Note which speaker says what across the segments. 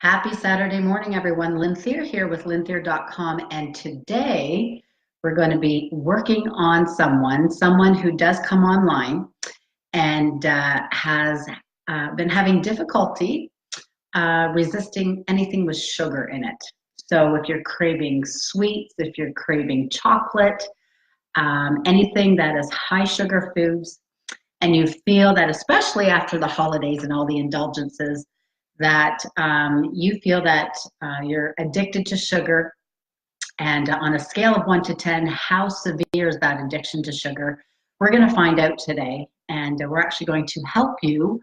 Speaker 1: Happy Saturday morning, everyone. Lynn Thier here with lynnThier.com, and today we're going to be working on someone who does come online and has been having difficulty resisting anything with sugar in it. So if you're craving sweets, if you're craving chocolate, anything that is high sugar foods, and you feel that especially after the holidays and all the indulgences, that you feel that you're addicted to sugar, and on a scale of 1 to 10, how severe is that addiction to sugar? We're going to find out today, and we're actually going to help you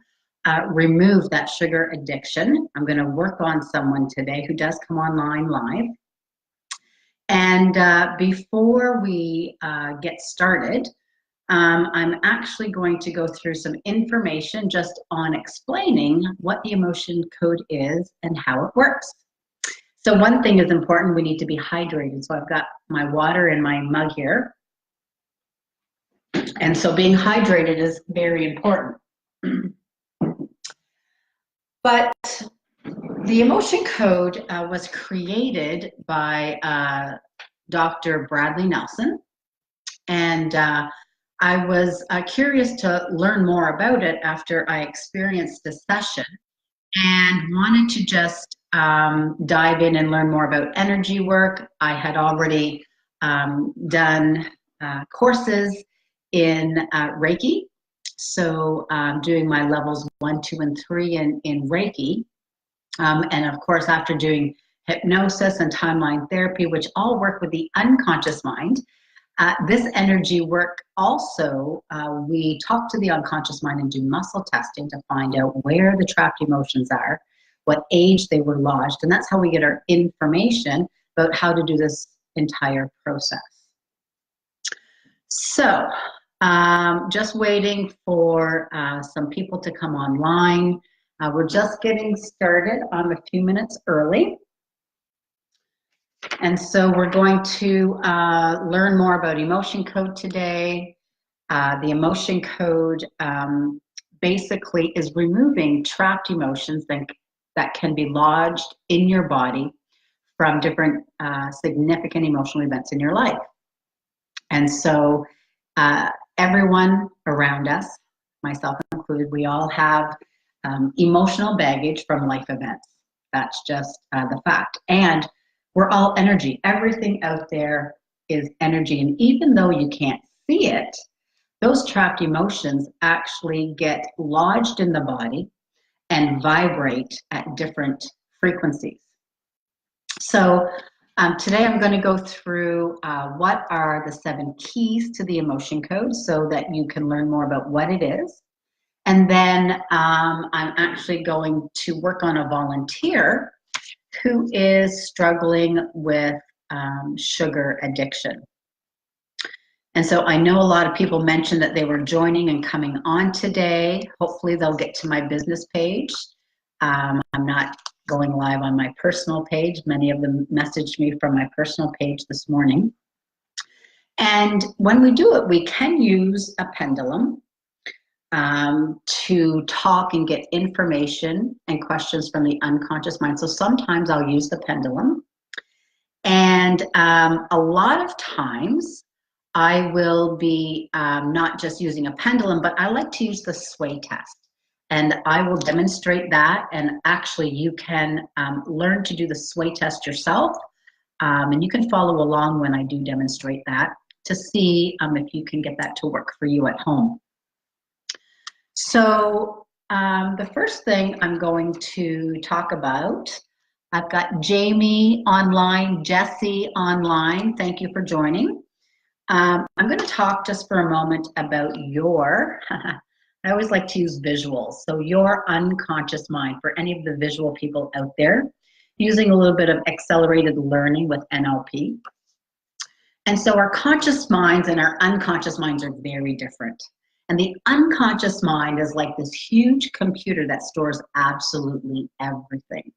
Speaker 1: remove that sugar addiction. I'm going to work on someone today who does come online live. And before we get started, I'm actually going to go through some information just on explaining what the emotion code is and how it works. So one thing is important, we need to be hydrated. So I've got my water in my mug here. And so being hydrated is very important. But the emotion code was created by Dr. Bradley Nelson. And I was curious to learn more about it after I experienced the session and wanted to just dive in and learn more about energy work. I had already done courses in Reiki, so doing my levels 1, 2, and 3 in Reiki. And of course, after doing hypnosis and timeline therapy, which all work with the unconscious mind, this energy work also, we talk to the unconscious mind and do muscle testing to find out where the trapped emotions are, what age they were lodged, and that's how we get our information about how to do this entire process. So, just waiting for some people to come online. We're just getting started. I'm a few minutes early. And so we're going to learn more about emotion code today. The emotion code basically is removing trapped emotions that can be lodged in your body from different significant emotional events in your life. And so everyone around us, myself included, we all have emotional baggage from life events. That's just the fact. And we're all energy. Everything out there is energy. And even though you can't see it, those trapped emotions actually get lodged in the body and vibrate at different frequencies. So today I'm going to go through what are the 7 keys to the emotion code so that you can learn more about what it is. And then I'm actually going to work on a volunteer who is struggling with sugar addiction. And so I know a lot of people mentioned that they were joining and coming on today. Hopefully they'll get to my business page. I'm not going live on my personal page. Many of them messaged me from my personal page this morning. And when we do it, we can use a pendulum to talk and get information and questions from the unconscious mind. So sometimes I'll use the pendulum, and a lot of times I will be not just using a pendulum, but I like to use the sway test, and I will demonstrate that. And actually you can learn to do the sway test yourself, and you can follow along when I do demonstrate that to see if you can get that to work for you at home. So the first thing I'm going to talk about, I've got Jamie online, Jesse online. Thank you for joining. I'm going to talk just for a moment about your, I always like to use visuals, so your unconscious mind for any of the visual people out there, using a little bit of accelerated learning with NLP. And so our conscious minds and our unconscious minds are very different. And the unconscious mind is like this huge computer that stores absolutely everything.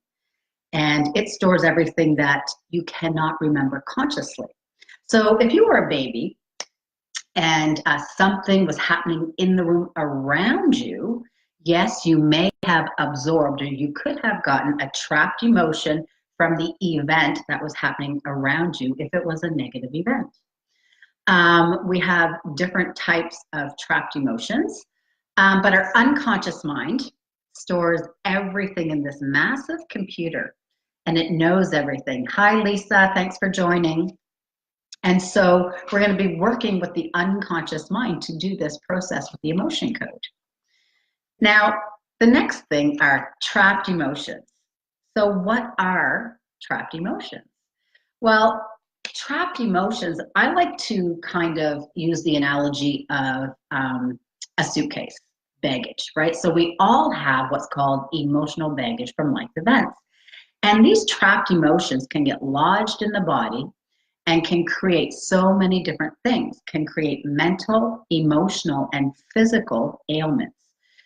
Speaker 1: And it stores everything that you cannot remember consciously. So if you were a baby and something was happening in the room around you, yes, you may have absorbed, or you could have gotten a trapped emotion from the event that was happening around you if it was a negative event. We have different types of trapped emotions, but our unconscious mind stores everything in this massive computer, and it knows everything. Hi, Lisa, thanks for joining. And so we're going to be working with the unconscious mind to do this process with the emotion code. Now, the next thing are trapped emotions. So what are trapped emotions? Well, trapped emotions, I like to kind of use the analogy of a suitcase, baggage, right? So we all have what's called emotional baggage from life events. And these trapped emotions can get lodged in the body and can create so many different things, can create mental, emotional, and physical ailments.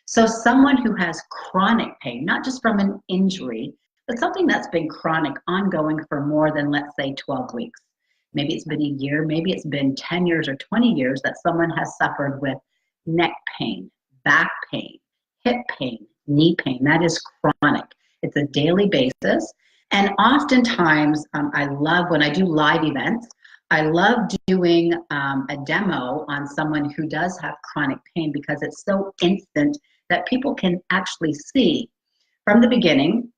Speaker 1: So someone who has chronic pain, not just from an injury, but something that's been chronic, ongoing for more than, let's say, 12 weeks. Maybe it's been a year, maybe it's been 10 years or 20 years that someone has suffered with neck pain, back pain, hip pain, knee pain. That is chronic. It's a daily basis. And oftentimes, I love when I do live events, I love doing a demo on someone who does have chronic pain because it's so instant that people can actually see from the beginning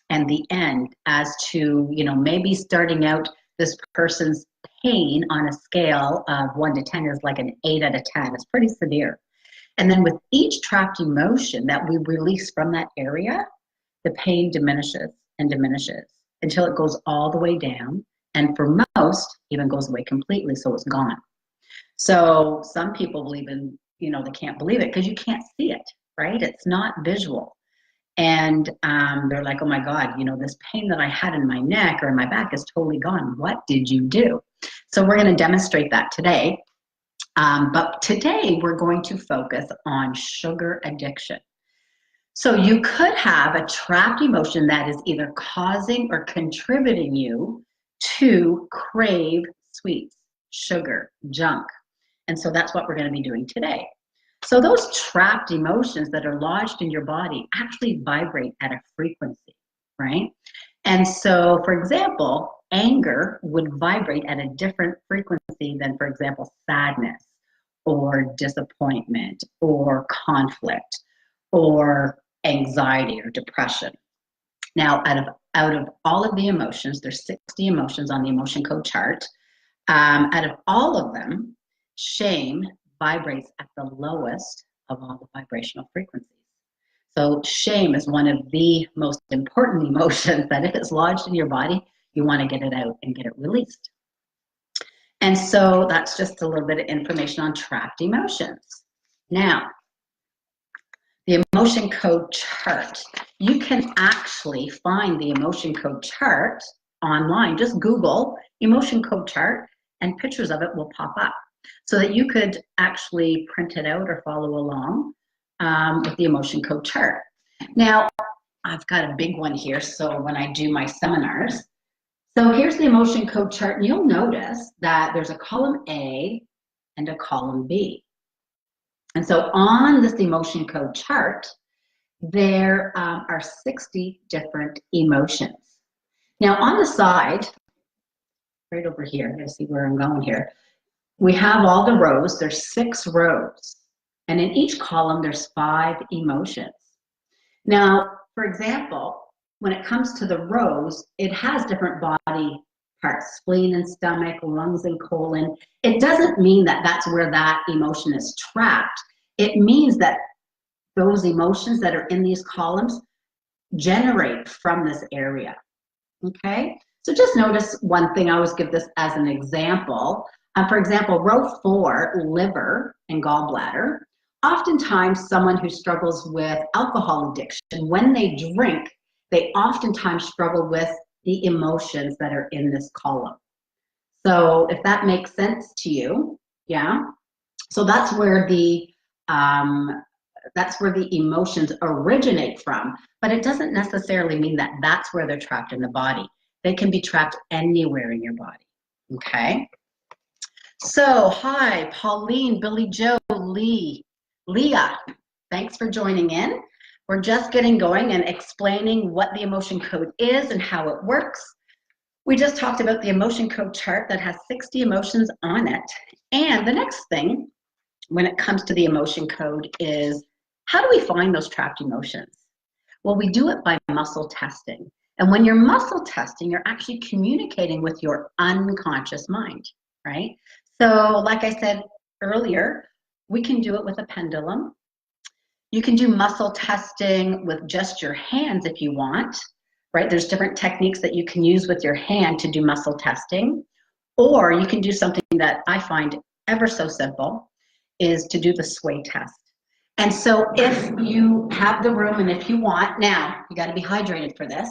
Speaker 1: and the end as to, you know, maybe starting out this person's pain on a scale of 1 to 10 is like an 8 out of 10. It's pretty severe. And then with each trapped emotion that we release from that area, the pain diminishes and diminishes until it goes all the way down, and for most even goes away completely, so it's gone. So some people will even, you know, they can't believe it because you can't see it, right? It's not visual. And they're like, oh my God, you know, this pain that I had in my neck or in my back is totally gone. What did you do? So we're going to demonstrate that today. But today we're going to focus on sugar addiction. So you could have a trapped emotion that is either causing or contributing you to crave sweets, sugar, junk. And so that's what we're going to be doing today. So those trapped emotions that are lodged in your body actually vibrate at a frequency, right? And so, for example, anger would vibrate at a different frequency than, for example, sadness or disappointment or conflict or anxiety or depression. Now, out of all of the emotions, there's 60 emotions on the emotion code chart. Out of all of them, shame vibrates at the lowest of all the vibrational frequencies. So shame is one of the most important emotions that if it's lodged in your body, you want to get it out and get it released. And so that's just a little bit of information on trapped emotions. Now, the emotion code chart. You can actually find the emotion code chart online. Just Google emotion code chart and pictures of it will pop up so that you could actually print it out or follow along with the emotion code chart. Now, I've got a big one here, so when I do my seminars. So here's the emotion code chart, and you'll notice that there's a column A and a column B. And so on this emotion code chart, there are 60 different emotions. Now on the side, right over here, you see where I'm going here, we have all the rows. There's 6 rows. And in each column, there's 5 emotions. Now, for example, when it comes to the rows, it has different body parts, spleen and stomach, lungs and colon. It doesn't mean that that's where that emotion is trapped. It means that those emotions that are in these columns generate from this area, okay? So just notice one thing, I always give this as an example. For example, row 4, liver and gallbladder. Oftentimes, someone who struggles with alcohol addiction, when they drink, they oftentimes struggle with the emotions that are in this column. So if that makes sense to you, yeah? So that's where the emotions originate from, but it doesn't necessarily mean that that's where they're trapped in the body. They can be trapped anywhere in your body, okay? So, hi, Pauline, Billy Joe, Lee, Leah, thanks for joining in. We're just getting going and explaining what the emotion code is and how it works. We just talked about the emotion code chart that has 60 emotions on it. And the next thing when it comes to the emotion code is, how do we find those trapped emotions? Well, we do it by muscle testing. And when you're muscle testing, you're actually communicating with your unconscious mind, right? So like I said earlier, we can do it with a pendulum. You can do muscle testing with just your hands if you want, right? There's different techniques that you can use with your hand to do muscle testing. Or you can do something that I find ever so simple, is to do the sway test. And so if you have the room and if you want, now you got to be hydrated for this.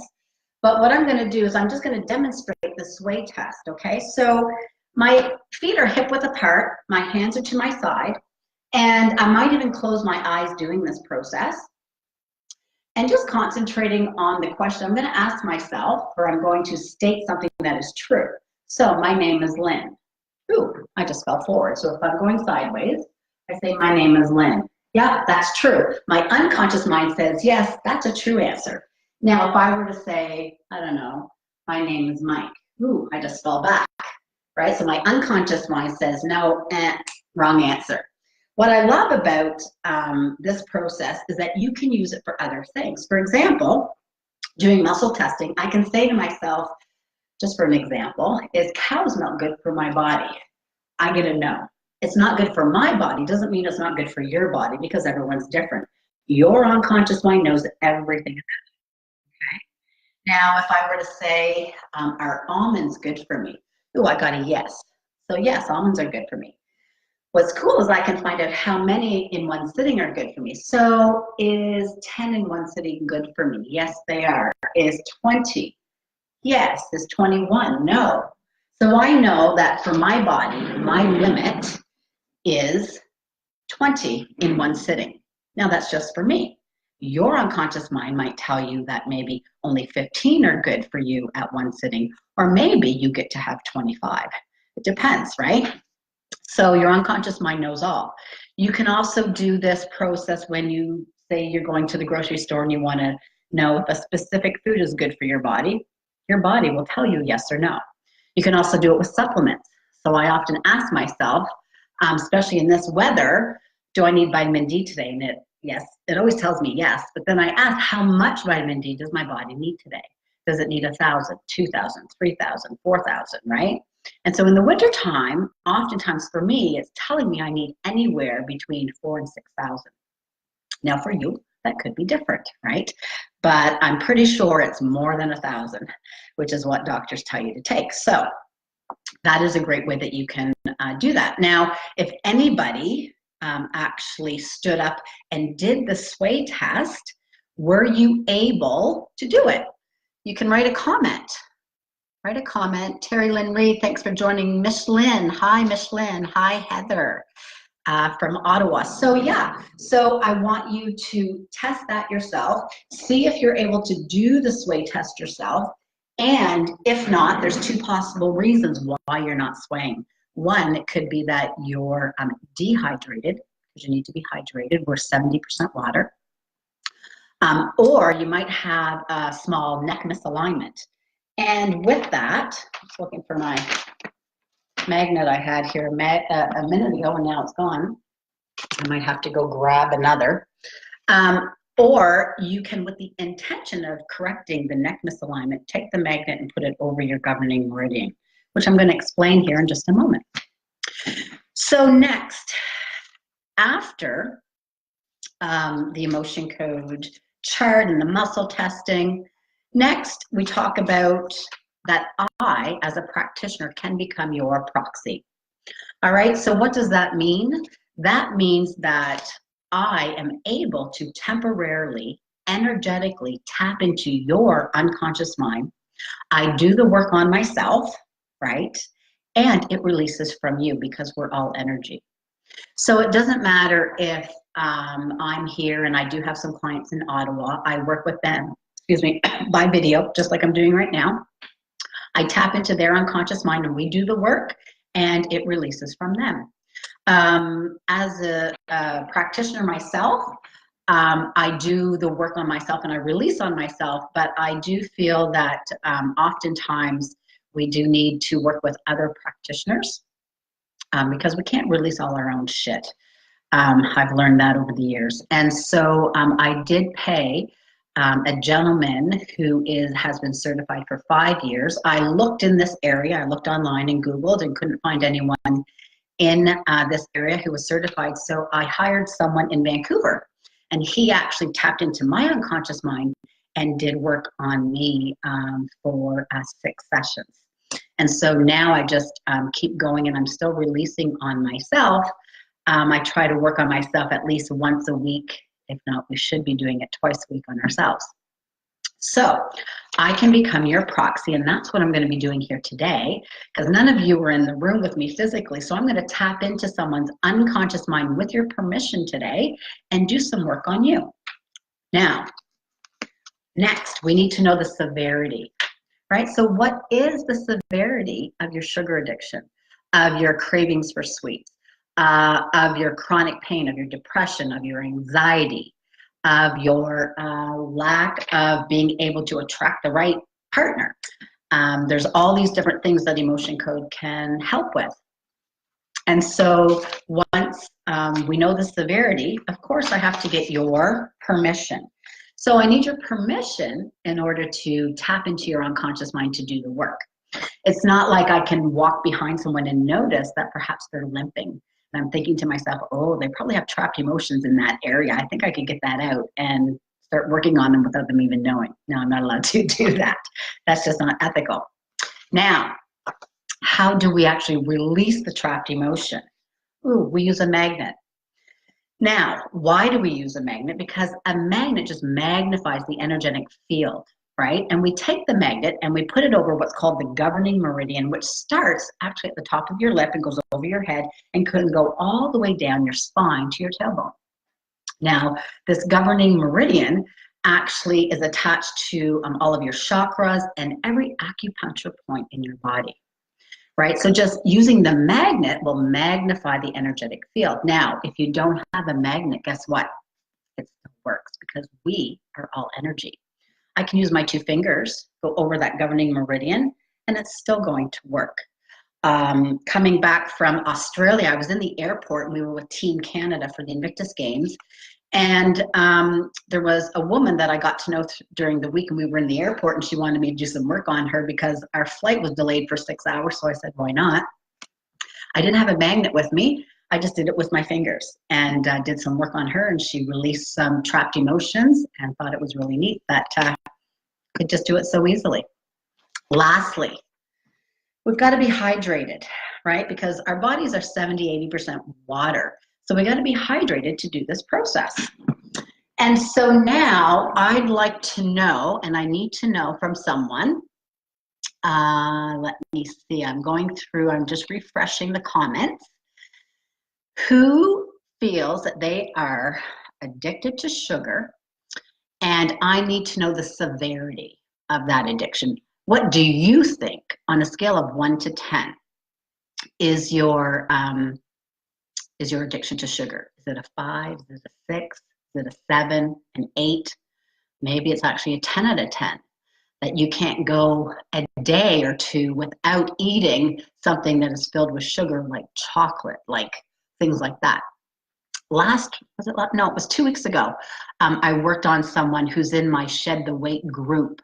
Speaker 1: But what I'm going to do is I'm just going to demonstrate the sway test, okay? So my feet are hip width apart, my hands are to my side, and I might even close my eyes doing this process. And just concentrating on the question I'm going to ask myself, or I'm going to state something that is true. So my name is Lynn. Ooh, I just fell forward. So if I'm going sideways, I say my name is Lynn. Yeah, that's true. My unconscious mind says, yes, that's a true answer. Now, if I were to say, I don't know, my name is Mike. Ooh, I just fell back, right? So my unconscious mind says, no, wrong answer. What I love about this process is that you can use it for other things. For example, doing muscle testing, I can say to myself, just for an example, is cow's milk good for my body? I get a no. It's not good for my body. Doesn't mean it's not good for your body, because everyone's different. Your unconscious mind knows everything about it, okay? Now, if I were to say, are almonds good for me? Ooh, I got a yes. So yes, almonds are good for me. What's cool is I can find out how many in one sitting are good for me. So is 10 in one sitting good for me? Yes, they are. Is 20? Yes. Is 21? No. So I know that for my body, my limit is 20 in one sitting. Now that's just for me. Your unconscious mind might tell you that maybe only 15 are good for you at one sitting, or maybe you get to have 25. It depends, right? So your unconscious mind knows all. You can also do this process when you say you're going to the grocery store and you want to know if a specific food is good for your body. Your body will tell you yes or no. You can also do it with supplements. So I often ask myself, especially in this weather, do I need vitamin D today? And it always tells me yes. But then I ask, how much vitamin D does my body need today? Does it need 1,000, 2,000, 3,000, 4,000, right? And so in the wintertime, oftentimes for me, it's telling me I need anywhere between 4,000 and 6,000. Now for you, that could be different, right? But I'm pretty sure it's more than 1,000, which is what doctors tell you to take. So that is a great way that you can do that. Now, if anybody actually stood up and did the sway test, were you able to do it? You can write a comment. Write a comment. Terry Lynn Reed, thanks for joining. Miss Lynn, hi Miss Lynn, hi Heather from Ottawa. So yeah, so I want you to test that yourself. See if you're able to do the sway test yourself. And if not, there's two possible reasons why you're not swaying. One, it could be that you're dehydrated, because you need to be hydrated. We're 70% water. Or you might have a small neck misalignment. And with that, I'm just looking for my magnet I had here a minute ago, and now it's gone. I might have to go grab another. Or you can, with the intention of correcting the neck misalignment, take the magnet and put it over your governing meridian, which I'm going to explain here in just a moment. So next, after the emotion code chart and the muscle testing, next we talk about that I, as a practitioner, can become your proxy. All right, so what does that mean? That means that I am able to temporarily, energetically tap into your unconscious mind. I do the work on myself, right? And it releases from you, because we're all energy. So it doesn't matter if I'm here, and I do have some clients in Ottawa. I work with them, by video, just like I'm doing right now. I tap into their unconscious mind and we do the work, and it releases from them. As a practitioner myself, I do the work on myself and I release on myself, but I do feel that oftentimes we do need to work with other practitioners because we can't release all our own shit. I've learned that over the years. And so I did pay a gentleman who has been certified for 5 years. I looked in this area, I looked online and Googled and couldn't find anyone in this area who was certified. So I hired someone in Vancouver, and he actually tapped into my unconscious mind and did work on me for 6 sessions. And so now I just keep going, and I'm still releasing on myself. I try to work on myself at least once a week. If not, we should be doing it twice a week on ourselves. So I can become your proxy, and that's what I'm going to be doing here today, because none of you are in the room with me physically. So I'm going to tap into someone's unconscious mind with your permission today and do some work on you. Now, next, we need to know the severity, right? So what is the severity of your sugar addiction, of your cravings for sweets, of your chronic pain, of your depression, of your anxiety, of your lack of being able to attract the right partner? There's all these different things that emotion code can help with. And so once we know the severity, of course I have to get your permission. So I need your permission in order to tap into your unconscious mind to do the work. It's not like I can walk behind someone and notice that perhaps they're limping. And I'm thinking to myself, oh, they probably have trapped emotions in that area. I think I could get that out and start working on them without them even knowing. No, I'm not allowed to do that. That's just not ethical. Now, how do we actually release the trapped emotion? Ooh, we use a magnet. Now, why do we use a magnet? Because a magnet just magnifies the energetic field, right? And we take the magnet and we put it over what's called the governing meridian, which starts actually at the top of your lip and goes over your head and can go all the way down your spine to your tailbone. Now, this governing meridian actually is attached to all of your chakras and every acupuncture point in your body, right? So just using the magnet will magnify the energetic field. Now, if you don't have a magnet, guess what? It still works because we are all energy. I can use my 2 fingers, go over that governing meridian, and it's still going to work. Coming back from Australia, I was in the airport and we were with Team Canada for the Invictus Games. And there was a woman that I got to know during the week, and we were in the airport, and she wanted me to do some work on her because our flight was delayed for 6 hours. So I said, why not? I didn't have a magnet with me. I just did it with my fingers and did some work on her, and she released some trapped emotions and thought it was really neat that could just do it so easily. Lastly, we've got to be hydrated, right? Because our bodies are 70–80% water. So we got to be hydrated to do this process. And so now I'd like to know, and I need to know from someone, let me see, I'm going through, I'm just refreshing the comments. Who feels that they are addicted to sugar, and I need to know the severity of that addiction? What do you think, on a scale of 1 to 10, is your addiction to sugar? Is it a 5? Is it a 6? Is it a 7? An 8? Maybe it's actually a 10 out of 10. That you can't go a day or 2 without eating something that is filled with sugar, like chocolate, like things like that. It was 2 weeks ago. I worked on someone who's in my Shed the Weight group.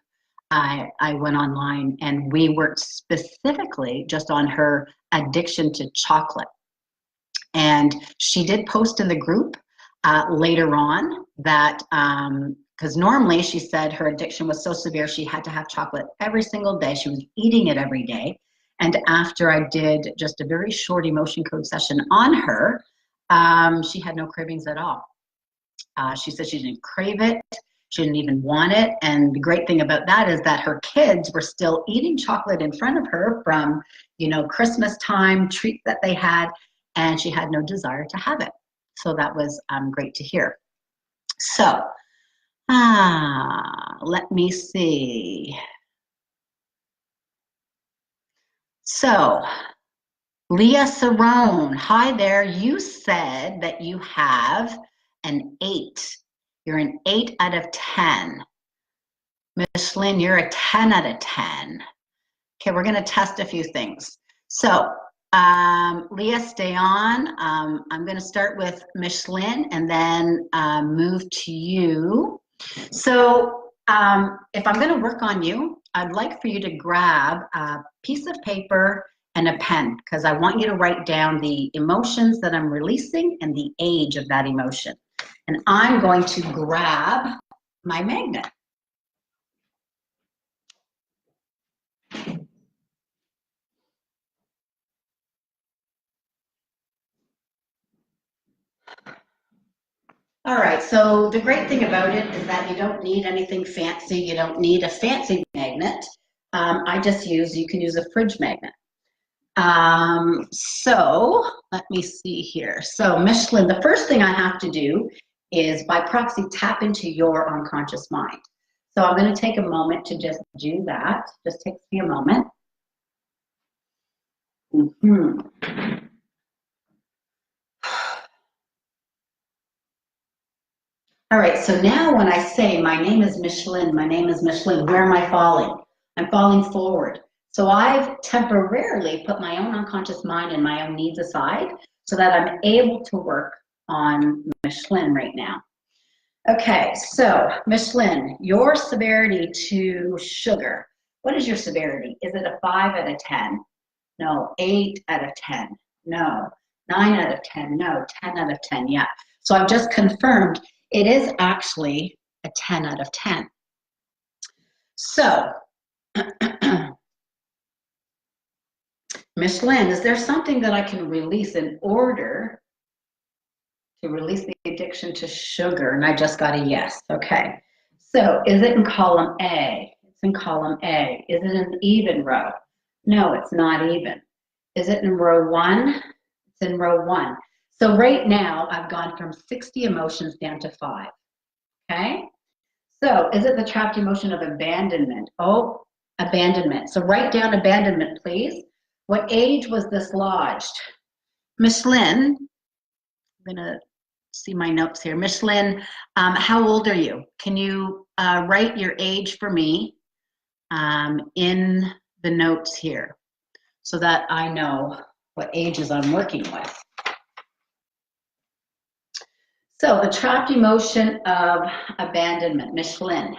Speaker 1: I went online and we worked specifically just on her addiction to chocolate. And she did post in the group later on that, because normally she said her addiction was so severe she had to have chocolate every single day. She was eating it every day. And after I did just a very short emotion code session on her, she had no cravings at all. She said she didn't crave it. She didn't even want it. And the great thing about that is that her kids were still eating chocolate in front of her from, Christmas time, treats that they had, and she had no desire to have it. So that was great to hear. So let me see. So Leah Cerrone, hi there. You said that you have an 8 You're an 8 out of 10. Miss Lynn, you're a 10 out of 10. Okay, we're going to test a few things. So, Leah, stay on. I'm going to start with Miss Lynn and then move to you. So, if I'm going to work on you, I'd like for you to grab a piece of paper and a pen, because I want you to write down the emotions that I'm releasing and the age of that emotion. And I'm going to grab my magnet. All right, so the great thing about it is that you don't need anything fancy. You don't need a fancy magnet. You can use a fridge magnet. So let me see here. So Miss Lynn, the first thing I have to do is by proxy tap into your unconscious mind. So I'm going to take a moment to just do that. Just takes me a moment. All right, so now when I say my name is Miss Lynn, my name is Miss Lynn, where am I falling? I'm falling forward. So I've temporarily put my own unconscious mind and my own needs aside so that I'm able to work on Miss Lynn right now. Okay, so Miss Lynn, your severity to sugar. What is your severity? Is it a 5 out of 10? No. 8 out of 10? No. 9 out of 10? No. 10 out of 10? Yeah. So I've just confirmed it is actually a 10 out of 10. So, Miss Lynn, is there something that I can release in order to release the addiction to sugar? And I just got a yes. Okay. So, is it in column A? It's in column A. Is it an even row? No, it's not even. Is it in row 1? It's in row 1. So right now, I've gone from 60 emotions down to 5. Okay? So is it the trapped emotion of abandonment? Oh, abandonment. So write down abandonment, please. What age was this lodged? Miss Lynn, I'm going to see my notes here. Miss Lynn, how old are you? Can you write your age for me in the notes here so that I know what ages I'm working with? So the trapped emotion of abandonment, Miss Lynn.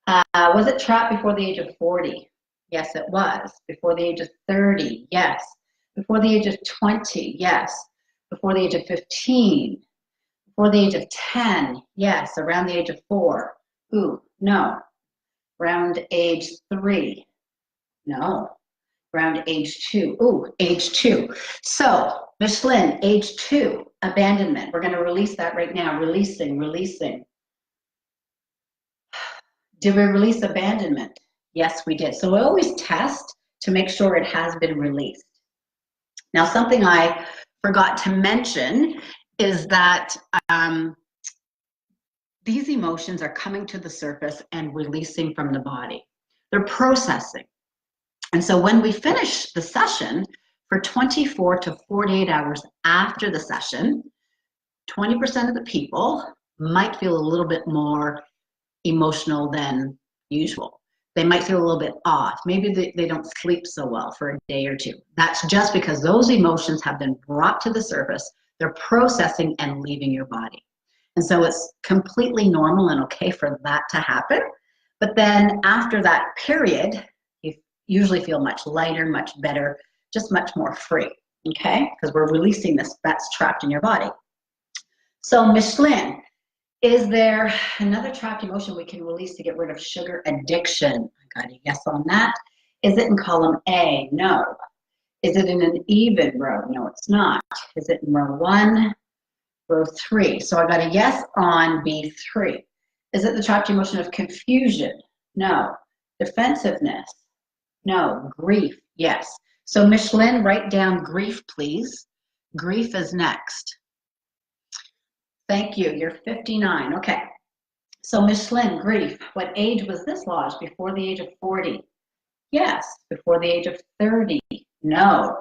Speaker 1: Was it trapped before the age of 40? Yes, it was. Before the age of 30? Yes. Before the age of 20? Yes. Before the age of 15? Before the age of 10? Yes. Around the age of 4? Ooh, no. Around age 3? No. Around age 2? Ooh, age 2. So, Miss Lynn, age 2, abandonment. We're going to release that right now. Releasing, releasing. Did we release abandonment? Yes, we did. So we always test to make sure it has been released. Now, something I forgot to mention is that these emotions are coming to the surface and releasing from the body. They're processing. And so when we finish the session, for 24 to 48 hours after the session, 20% of the people might feel a little bit more emotional than usual. They might feel a little bit off. Maybe they don't sleep so well for a day or two. That's just because those emotions have been brought to the surface. They're processing and leaving your body. And so it's completely normal and okay for that to happen. But then after that period, you usually feel much lighter, much better, just much more free, okay? Because we're releasing this that's trapped in your body. So Miss Lynn, is there another trapped emotion we can release to get rid of sugar addiction? I got a yes on that. Is it in column A? No. Is it in an even row? No, it's not. Is it in row 1, row 3? So I got a yes on B3. Is it the trapped emotion of confusion? No. Defensiveness? No. Grief? Yes. So Miss Lynn, write down grief, please. Grief is next. Thank you. You're 59. Okay. So Miss Lynn, grief. What age was this lodged? Before the age of 40? Yes. Before the age of 30? No.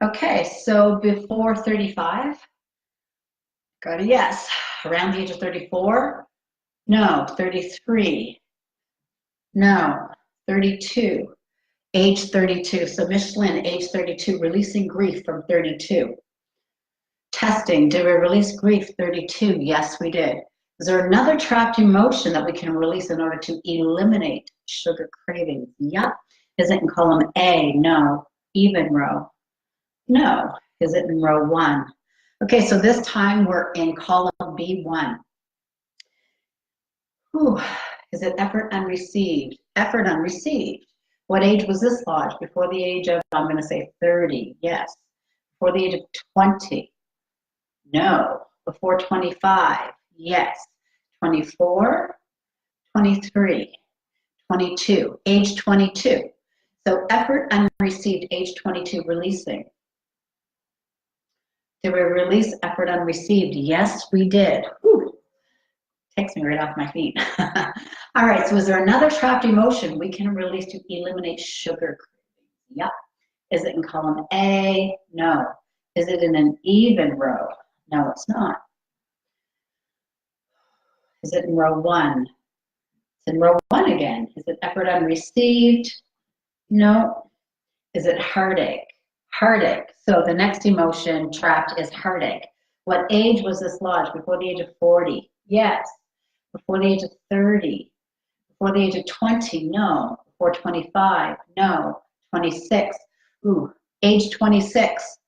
Speaker 1: Okay. So before 35? Got a yes. Around the age of 34? No. 33? No. 32? Age 32. So Michelin, age 32, releasing grief from 32. Testing, did we release grief 32? Yes, we did. Is there another trapped emotion that we can release in order to eliminate sugar cravings? Yep. Is it in column A? No. Even row? No. Is it in row 1? Okay, so this time we're in column B1. Whew. Is it effort unreceived? Effort unreceived. What age was this lodged? Before the age of, I'm going to say 30. Yes. Before the age of 20. No. Before 25. Yes. 24, 23, 22. Age 22. So effort unreceived, age 22, releasing. Did we release effort unreceived? Yes, we did. Whew. Takes me right off my feet. All right, so is there another trapped emotion we can release to eliminate sugar cravings? Yep. Is it in column A? No. Is it in an even row? No, it's not. Is it in row 1? It's in row 1 again. Is it effort unreceived? No. Is it heartache? Heartache. So the next emotion trapped is heartache. What age was this lodged? Before the age of 40? Yes. Before the age of 30? Before the age of 20? No. Before 25? No. 26? Ooh. Age 26.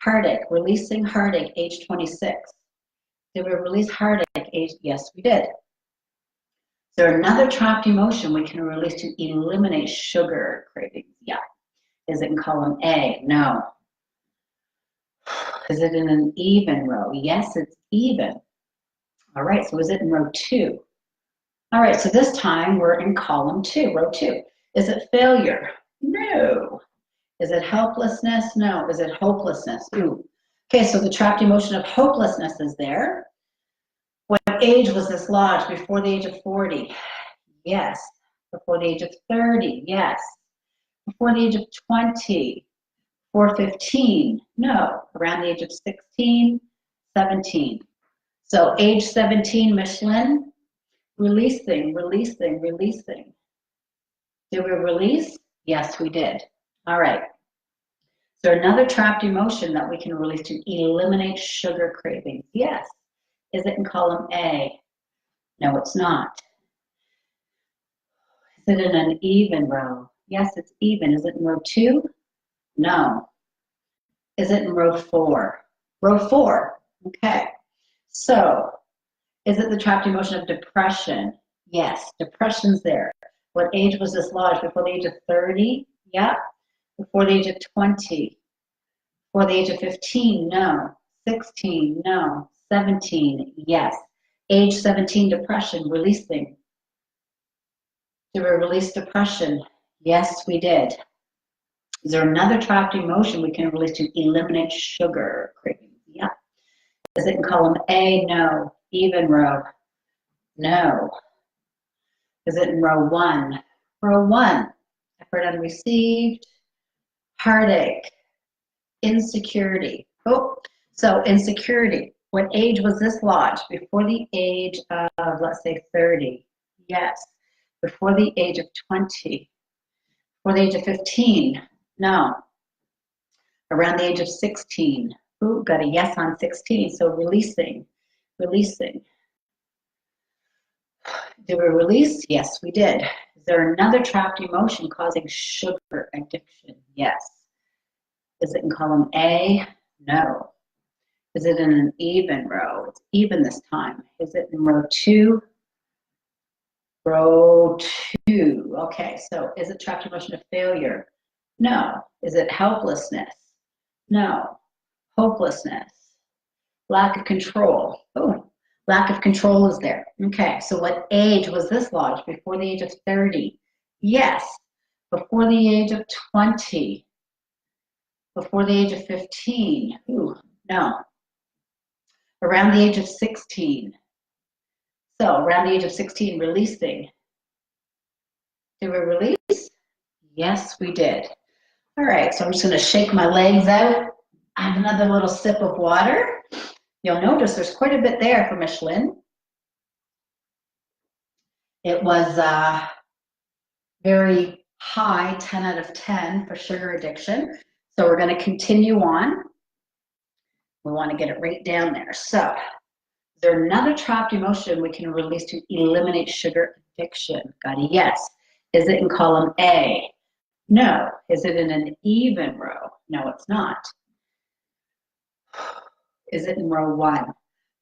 Speaker 1: Heartache. Releasing heartache, age 26. Did we release heartache, age? Yes, we did. Is there another trapped emotion we can release to eliminate sugar cravings? Yeah. Is it in column A? No. Is it in an even row? Yes, it's even. All right, so is it in row 2? All right, so this time we're in column 2, row 2. Is it failure? No. Is it helplessness? No. Is it hopelessness? Ooh. Okay, so the trapped emotion of hopelessness is there. What age was this lodged? Before the age of 40? Yes. Before the age of 30? Yes. Before the age of 20? Before 15? No. Around the age of 16? 17. So age 17, Michelin, releasing, releasing, releasing. Did we release? Yes, we did. All right. Is there another trapped emotion that we can release to eliminate sugar cravings? Yes. Is it in column A? No, it's not. Is it in an even row? Yes, it's even. Is it in row 2? No. Is it in row 4? Row 4. Okay. So, is it the trapped emotion of depression? Yes, depression's there. What age was this lodged? Before the age of 30? Yep. Before the age of 20? Before the age of 15? No. 16? No. 17? Yes. Age 17, depression, releasing. Did we release depression? Yes, we did. Is there another trapped emotion we can release to eliminate sugar cravings? Yeah. Is it in column A? No. Even row? No. Is it in row 1? Row 1. Effort unreceived. Heartache. Insecurity. Oh, so insecurity. What age was this lodged? Before the age of, let's say, 30. Yes. Before the age of 20. Before the age of 15. No. Around the age of 16. Ooh, got a yes on 16. So releasing. Releasing. Did we release? Yes, we did. Is there another trapped emotion causing sugar addiction? Yes. Is it in column A? No. Is it in an even row? It's even this time. Is it in row 2? Row 2. Okay, so is it trapped emotion of failure? No. Is it helplessness? No. Hopelessness? Lack of control? Oh, lack of control is there. Okay, so what age was this lodged? Before the age of 30? Yes. Before the age of 20? Before the age of 15? Ooh, no. Around the age of 16? So around the age of 16, releasing. Did we release? Yes, we did. All right, so I'm just going to shake my legs out. I have another little sip of water. You'll notice there's quite a bit there for Michelin. It was very high, 10 out of 10 for sugar addiction. So we're going to continue on. We want to get it right down there. So is there another trapped emotion we can release to eliminate sugar addiction? Got a yes. Is it in column A? No. Is it in an even row? No, it's not. Is it in row 1?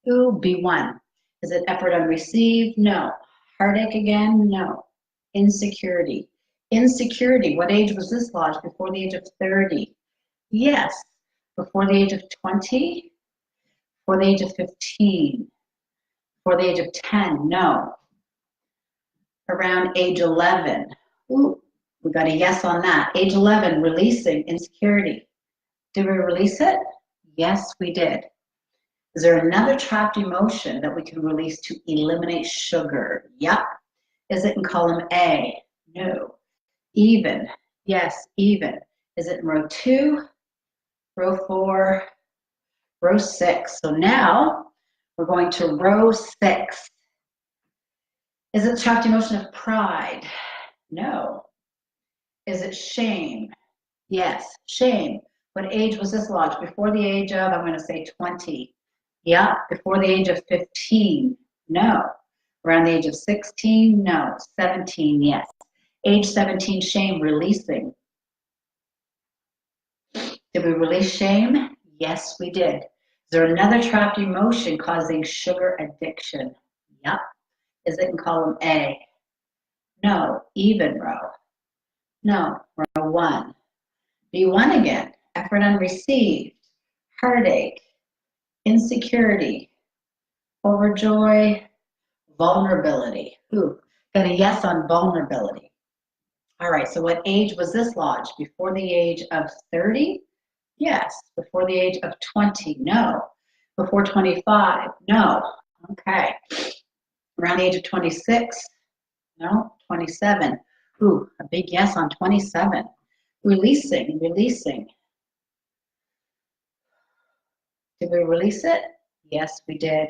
Speaker 1: Ooh, B1. Is it effort unreceived? No. Heartache again? No. Insecurity. Insecurity. What age was this lodged? Before the age of 30? Yes. Before the age of 20? Before the age of 15? Before the age of 10? No. Around age 11? Ooh, we got a yes on that. Age 11, releasing insecurity. Did we release it? Yes, we did. Is there another trapped emotion that we can release to eliminate sugar? Yep. Is it in column A? No. Even? Yes, even. Is it in row 2, row 4, row 6? So now we're going to row 6. Is it the trapped emotion of pride? No. Is it shame? Yes, shame. What age was this lodged? Before the age of, I'm going to say 20. Yeah, before the age of 15, no. Around the age of 16, no. 17, yes. Age 17, shame, releasing. Did we release shame? Yes, we did. Is there another trapped emotion causing sugar addiction? Yep. Is it in column A? No. Even row? No. Row 1. B1 again. Effort unreceived. Heartache. Insecurity, overjoy, vulnerability. Ooh, got a yes on vulnerability. All right, so what age was this lodged? Before the age of 30? Yes. Before the age of 20? No. Before 25? No. Okay. Around the age of 26? No. 27? Ooh, a big yes on 27. Releasing, releasing. Did we release it? Yes, we did.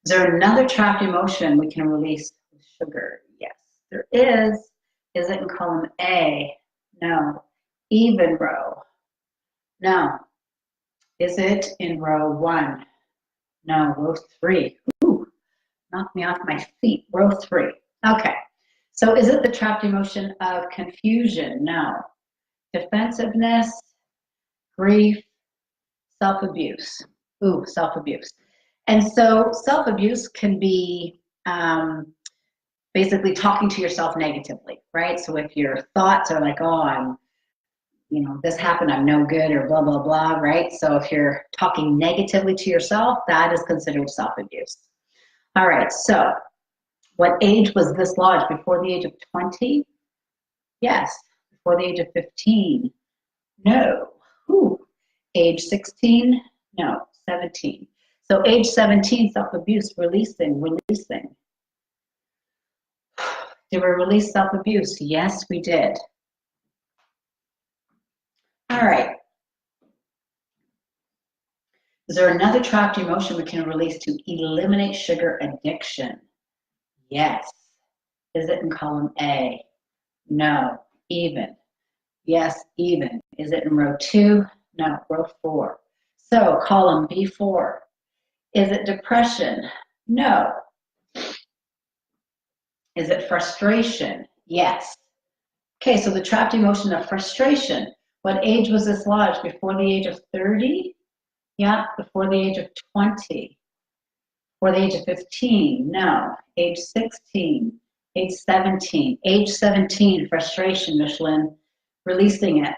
Speaker 1: Is there another trapped emotion we can release with sugar? Yes, there is. Is it in column A? No. Even row? No. Is it in row 1? No. Row 3? Ooh, knocked me off my feet. Row 3. Okay. So is it the trapped emotion of confusion? No. Defensiveness, grief, self-abuse. Ooh, self-abuse. And so self-abuse can be basically talking to yourself negatively, right? So if your thoughts are like, oh, this happened, I'm no good, or blah, blah, blah, right? So if you're talking negatively to yourself, that is considered self-abuse. All right, so what age was this lodged? Before the age of 20? Yes. Before the age of 15? No. Ooh. Age 16? No. 17. So age 17, self-abuse, releasing. Did we release self-abuse? Yes, we did. All right. Is there another trapped emotion we can release to eliminate sugar addiction? Yes. Is it in column A? No. Even. Yes, even. Is it in row 2? No. Row 4. So column B4. Is it depression? No. Is it frustration? Yes. Okay, so the trapped emotion of frustration. What age was this lodged? Before the age of 30? Yeah, before the age of 20. Before the age of 15? No. Age 16? Age 17? Age 17, frustration, Michelin. Releasing it.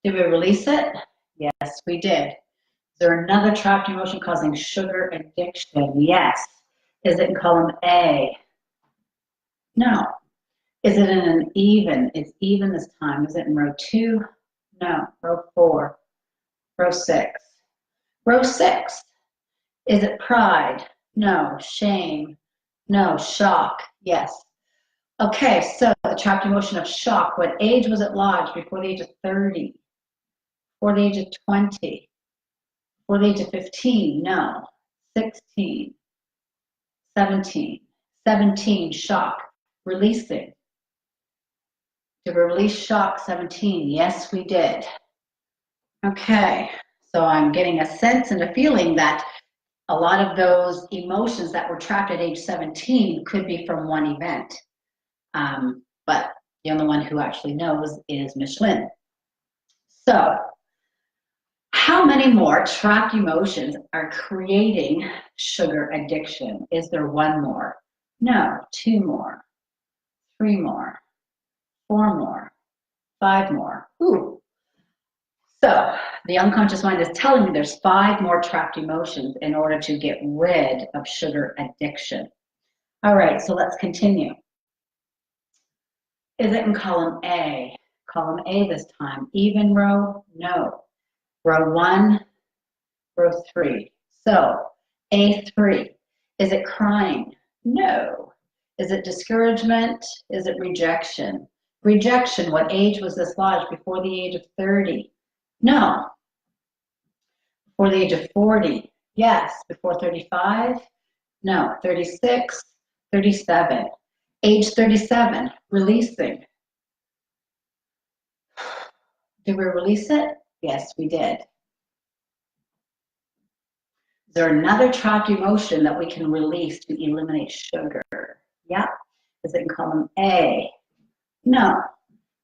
Speaker 1: Did we release it? Yes, we did. Is there another trapped emotion causing sugar addiction? Yes. Is it in column A? No. Is it in an even? It's even this time. Is it in row 2? No. Row 4. Row 6. Row 6. Is it pride? No. Shame? No. Shock? Yes. Okay, so the trapped emotion of shock. What age was it lodged? Before the age of 30? Before the age of 20? Before the age of 15, no. 16, 17, 17, shock, releasing. Did we release shock 17? Yes, we did. Okay, so I'm getting a sense and a feeling that a lot of those emotions that were trapped at age 17 could be from one event. But the only one who actually knows is Coachlynn. So, how many more trapped emotions are creating sugar addiction? Is there one more? No, two more, three more, four more, five more. Ooh. So the unconscious mind is telling me there's five more trapped emotions in order to get rid of sugar addiction. All right, so let's continue. Is it in column A? Column A this time. Even row? No. Row 1, row 3. So A3. Is it crying? No. Is it discouragement? Is it rejection? Rejection. What age was this lodged? Before the age of 30? No. Before the age of 40? Yes. Before 35? No. 36? 37. Age 37, releasing. Did we release it? Yes, we did. Is there another trapped emotion that we can release to eliminate sugar? Yeah. Is it in column A? No.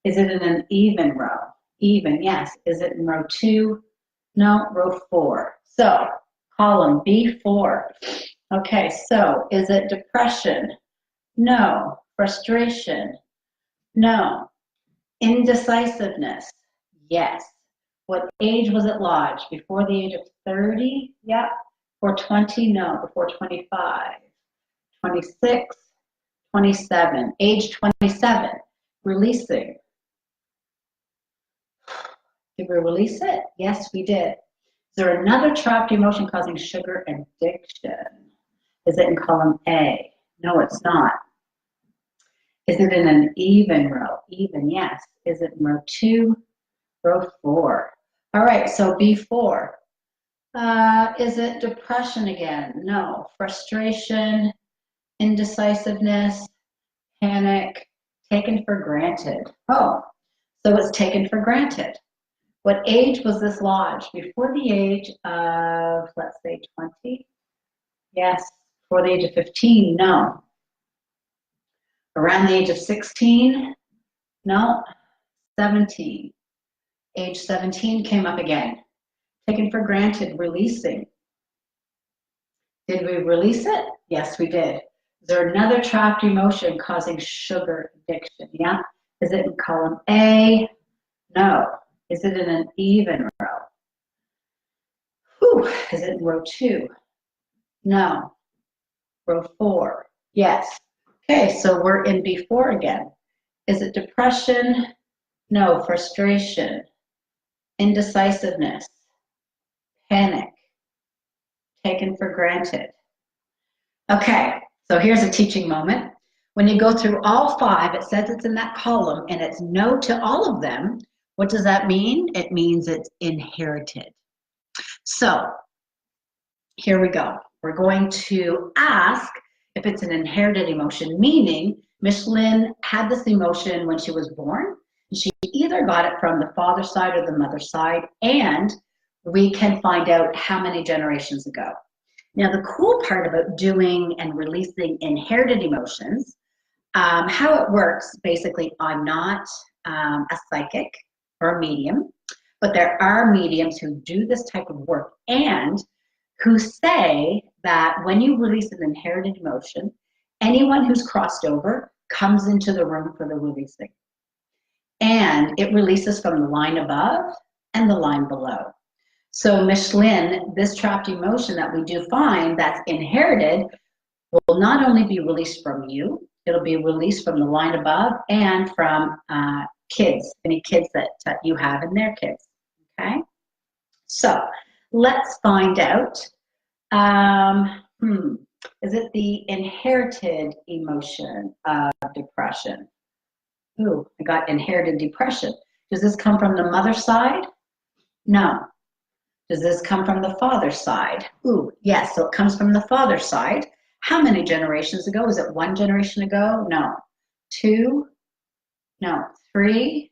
Speaker 1: Is it in an even row? Even, yes. Is it in row 2? No. Row 4. So, column B4. Okay, so is it depression? No. Frustration? No. Indecisiveness? Yes. What age was it lodged? Before the age of 30? Yep. Before 20? No. Before 25? 26? 27. Age 27. Releasing. Did we release it? Yes, we did. Is there another trapped emotion causing sugar addiction? Is it in column A? No, it's not. Is it in an even row? Even, yes. Is it in row 2? Row 4. All right, so B4. Is it depression again? No. Frustration, indecisiveness, panic, taken for granted. Oh, so it's taken for granted. What age was this lodged? Before the age of, let's say, 20? Yes. Before the age of 15? No. Around the age of 16? No. 17. Age 17 came up again. Taken for granted, releasing. Did we release it? Yes, we did. Is there another trapped emotion causing sugar addiction? Yeah. Is it in column A? No. Is it in an even row? Whew. Is it in row 2? No. Row 4? Yes. Okay, so we're in B4 again. Is it depression? No. Frustration, indecisiveness, panic, taken for granted. Okay, so here's a teaching moment. When you go through all 5, it says it's in that column and it's no to all of them. What does that mean? It means it's inherited. So here we go. We're going to ask if it's an inherited emotion, meaning Coachlynn had this emotion when she was born. She either got it from the father's side or the mother's side, and we can find out how many generations ago. Now, the cool part about doing and releasing inherited emotions, how it works, basically, I'm not a psychic or a medium, but there are mediums who do this type of work and who say that when you release an inherited emotion, anyone who's crossed over comes into the room for the releasing. And it releases from the line above and the line below. So Coachlynn, this trapped emotion that we do find that's inherited will not only be released from you, it'll be released from the line above and from kids, any kids that you have and their kids, okay? So let's find out, is it the inherited emotion of depression? Ooh, I got inherited depression. Does this come from the mother's side? No. Does this come from the father's side? Ooh, yes, so it comes from the father's side. How many generations ago? Was it 1 generation ago? No. 2? No. 3?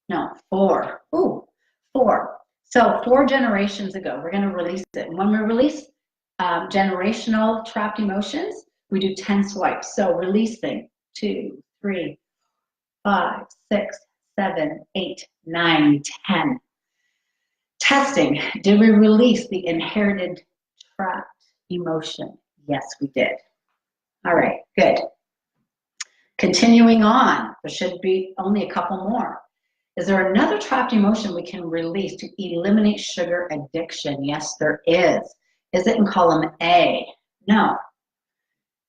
Speaker 1: No. 4. Ooh, 4. So 4 generations ago, we're going to release it. And when we release generational trapped emotions, we do 10 swipes. So releasing 2, 3, 5, 6, 7, 8, 9, 10. Testing, did we release the inherited trapped emotion? Yes, we did. All right, good. Continuing on, there should be only a couple more. Is there another trapped emotion we can release to eliminate sugar addiction? Yes, there is. Is it in column A? No.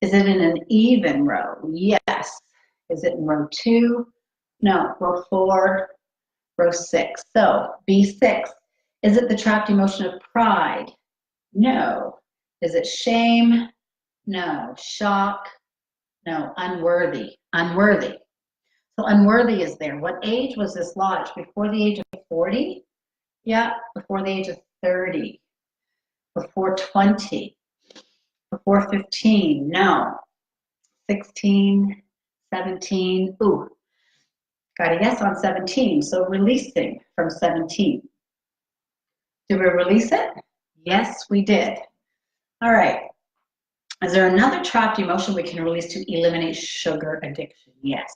Speaker 1: Is it in an even row? Yes. Is it in row 2? No. Row 4? Row 6. So B6. Is it the trapped emotion of pride? No. Is it shame? No. Shock? No. Unworthy. Unworthy. So unworthy is there. What age was this lodged? Before the age of 40? Yeah. Before the age of 30? Before 20? Before 15? No. 16? 17? Ooh. Got a yes on 17. So releasing from 17. Did we release it? Yes, we did. All right. Is there another trapped emotion we can release to eliminate sugar addiction? Yes.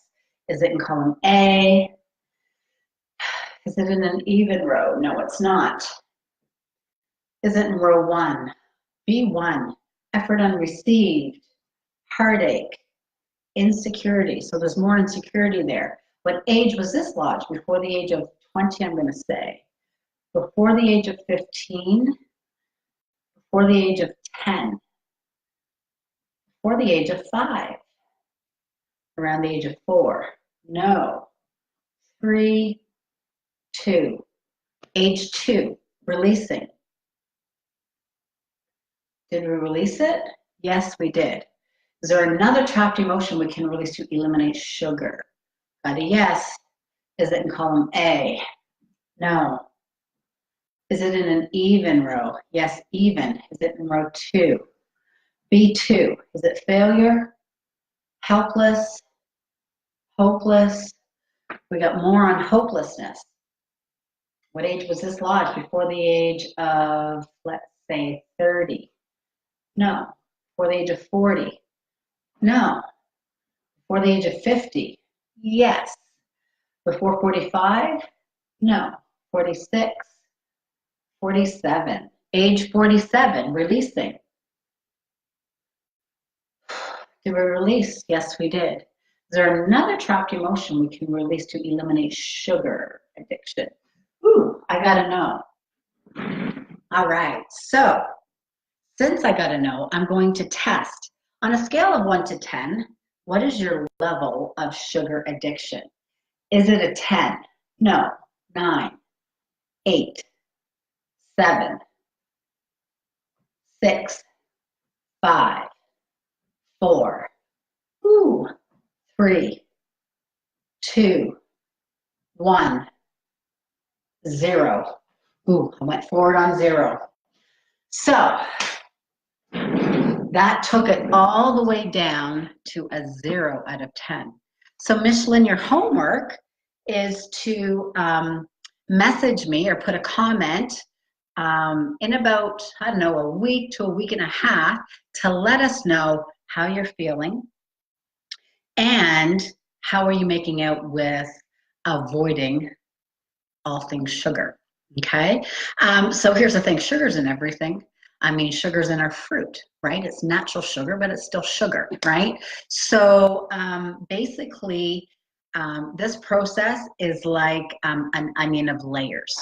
Speaker 1: Is it in column A? Is it in an even row? No, it's not. Is it in row 1? B1, effort unreceived, heartache, insecurity. So there's more insecurity there. What age was this lodged? Before the age of 20, I'm going to say. Before the age of 15, before the age of 10, before the age of 5, around the age of 4. No. 3, 2. Age 2, releasing. Did we release it? Yes, we did. Is there another trapped emotion we can release to eliminate sugar? Got a yes. Is it in column A? No. Is it in an even row? Yes, even. Is it in row 2? B2. Is it failure? Helpless? Hopeless? We got more on hopelessness. What age was this lodged? Before the age of, let's say, 30? No. Before the age of 40? No. Before the age of 50? Yes. Before 45? No. 46? 47. Age 47, releasing. Did we release? Yes, we did. Is there another trapped emotion we can release to eliminate sugar addiction? Ooh, I gotta know. All right, so since I gotta know, I'm going to test. On a scale of 1 to 10, what is your level of sugar addiction? Is it a 10? No. 9, 8, 7, 6, 5, 4, 3, 2, 1, 0. Ooh, I went forward on 0. So that took it all the way down to a 0 out of 10. So Michelin, your homework is to message me or put a comment in about, I don't know, a week to a week and a half to let us know how you're feeling and how are you making out with avoiding all things sugar, okay? So here's the thing, sugar's in everything. I mean, sugar's in our fruit, right? It's natural sugar, but it's still sugar, right? So basically, this process is like an onion of layers.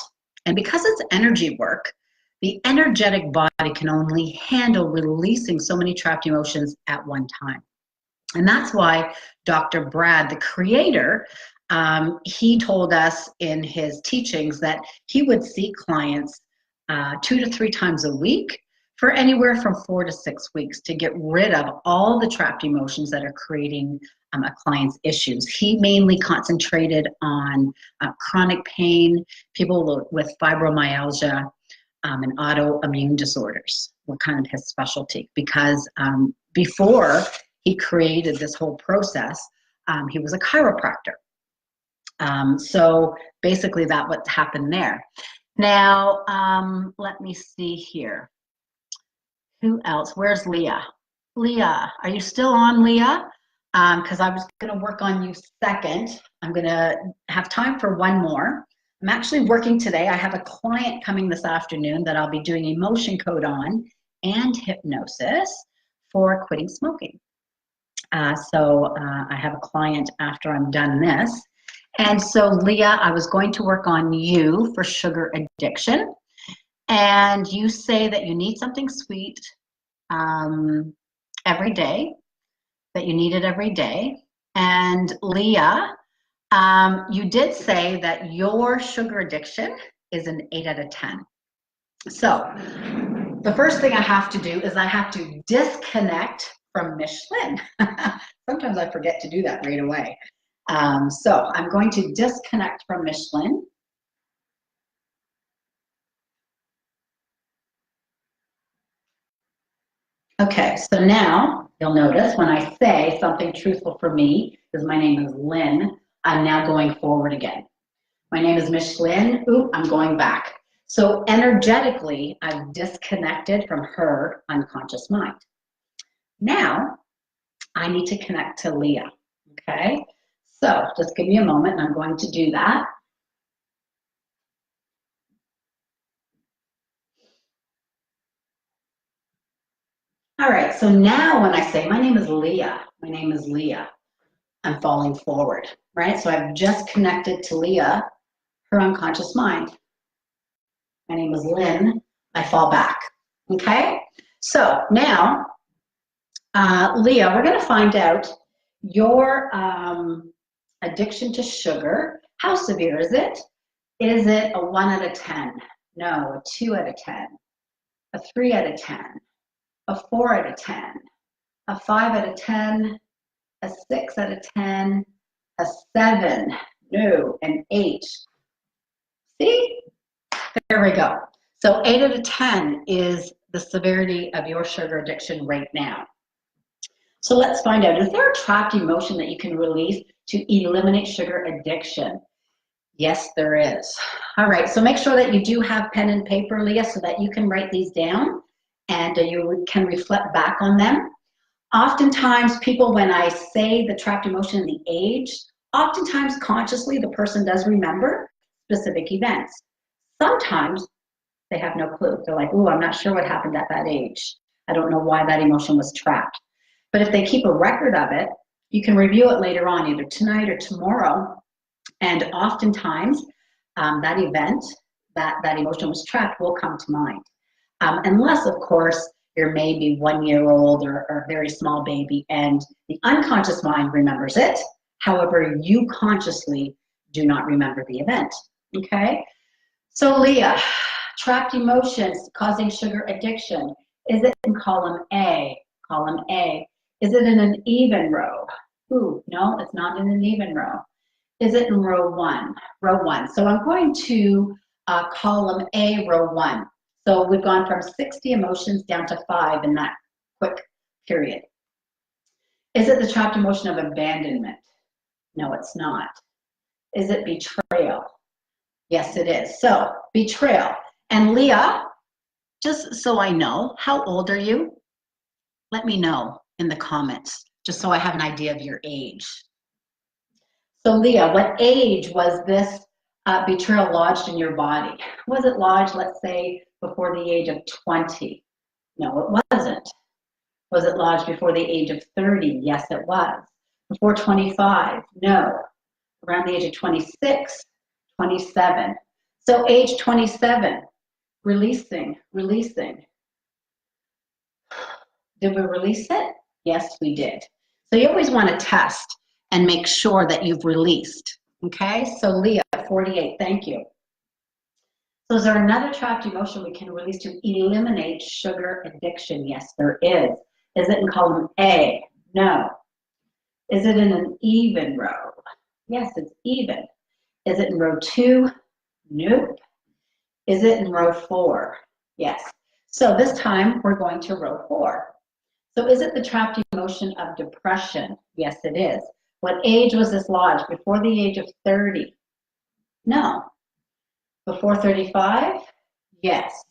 Speaker 1: And because it's energy work, the energetic body can only handle releasing so many trapped emotions at one time. And that's why Dr. Brad, the creator, he told us in his teachings that he would see clients 2 to 3 times a week for anywhere from 4 to 6 weeks to get rid of all the trapped emotions that are creating a client's issues. He mainly concentrated on chronic pain, people with fibromyalgia, and autoimmune disorders were kind of his specialty, because before he created this whole process, he was a chiropractor. So basically that what happened there. Now, let me see here. Who else? Where's Leah? Leah, are you still on, Leah? Because I was going to work on you second. I'm going to have time for one more. I'm actually working today. I have a client coming this afternoon that I'll be doing emotion code on and hypnosis for quitting smoking. So I have a client after I'm done this. And so, Leah, I was going to work on you for sugar addiction. And you say that you need something sweet every day, that you need it every day. And Leah, you did say that your sugar addiction is an 8 out of 10. So the first thing I have to do is I have to disconnect from Michelin. Sometimes I forget to do that right away. So I'm going to disconnect from Michelin. Okay, so now you'll notice when I say something truthful for me, because my name is Lynn, I'm now going forward again. My name is Michelin. Ooh, I'm going back. So energetically, I've disconnected from her unconscious mind. Now, I need to connect to Leah, okay? So just give me a moment and I'm going to do that. All right, so now when I say my name is Leah, I'm falling forward, right? So I've just connected to Leah, her unconscious mind. My name is Lynn, I fall back, okay? So now, Leah, we're gonna find out your addiction to sugar. How severe is it? Is it a 1 out of 10? No, a 2 out of 10, a 3 out of 10, a 4 out of 10, a 5 out of 10, a 6 out of 10, a 7, no, an 8. See? There we go. So 8 out of 10 is the severity of your sugar addiction right now. So let's find out, is there a trapped emotion that you can release to eliminate sugar addiction? Yes, there is. All right, so make sure that you do have pen and paper, Leah, so that you can write these down and you can reflect back on them. Oftentimes, people, when I say the trapped emotion and the age, oftentimes consciously the person does remember specific events. Sometimes they have no clue. They're like, ooh, I'm not sure what happened at that age. I don't know why that emotion was trapped. But if they keep a record of it, you can review it later on, either tonight or tomorrow. And oftentimes, that event, that emotion was trapped, will come to mind. Unless, of course, you're maybe 1 year old or a very small baby and the unconscious mind remembers it. However, you consciously do not remember the event, okay? So Leah, trapped emotions causing sugar addiction. Is it in column A? Column A. Is it in an even row? Ooh, no, it's not in an even row. Is it in row 1? Row 1. So I'm going to column A, row 1. So we've gone from 60 emotions down to 5 in that quick period. Is it the trapped emotion of abandonment? No, it's not. Is it betrayal? Yes, it is. So betrayal. And Leah, just so I know, how old are you? Let me know in the comments, just so I have an idea of your age. So Leah, what age was this betrayal lodged in your body? Was it lodged, let's say, before the age of 20? No, it wasn't. Was it lodged before the age of 30? Yes, it was. Before 25? No. Around the age of 26, 27. So age 27, releasing. Did we release it? Yes, we did. So you always want to test and make sure that you've released. Okay, so Leah, 48, thank you. So is there another trapped emotion we can release to eliminate sugar addiction? Yes, there is. Is it in column A? No. Is it in an even row? Yes, it's even. Is it in row 2? Nope. Is it in row 4? Yes. So this time we're going to row 4. So is it the trapped emotion of depression? Yes, it is. What age was this lodged? Before the age of 30? No. Before 35? Yes.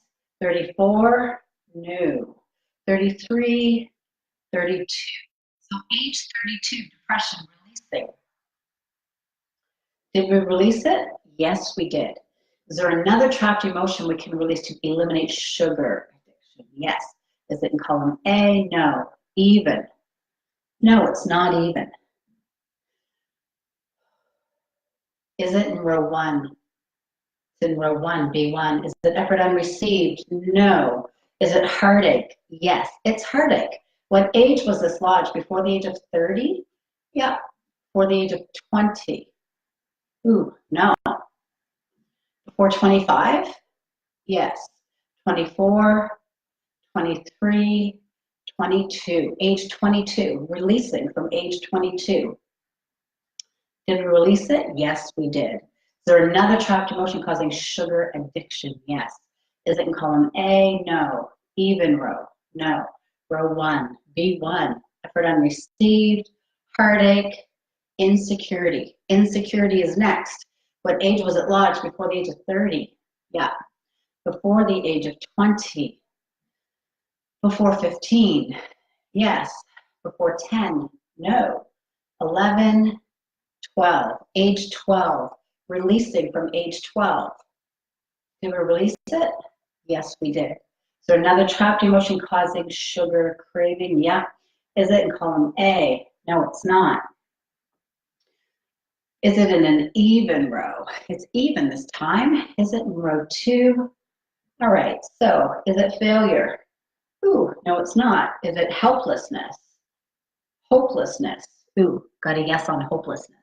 Speaker 1: 34? No. 33? 32. So age 32, depression, releasing. Did we release it? Yes, we did. Is there another trapped emotion we can release to eliminate sugar addiction? Yes. Is it in column A? No. Even. No, it's not even. Is it in row 1? It's in row 1, B1. Is it effort unreceived? No. Is it heartache? Yes, it's heartache. What age was this lodged? Before the age of 30? Yeah. Before the age of 20? Ooh, no. Before 25? Yes. 24, 23, 22. Age 22. Releasing from age 22. Did we release it? Yes, we did. Is there another trapped emotion causing sugar addiction? Yes. Is it in column A? No. Even row? No. Row 1, B1. Effort unreceived, heartache, insecurity. Insecurity is next. What age was it lodged? Before the age of 30? Yeah. Before the age of 20? Before 15? Yes. Before 10? No. 11, 12, age 12, releasing from age 12. Did we release it? Yes, we did. Is there another trapped emotion causing sugar craving? Yeah. Is it in column A? No, it's not. Is it in an even row? It's even this time. Is it in row 2? All right, so is it failure? Ooh, no, it's not. Is it helplessness? Hopelessness? Ooh, got a yes on hopelessness.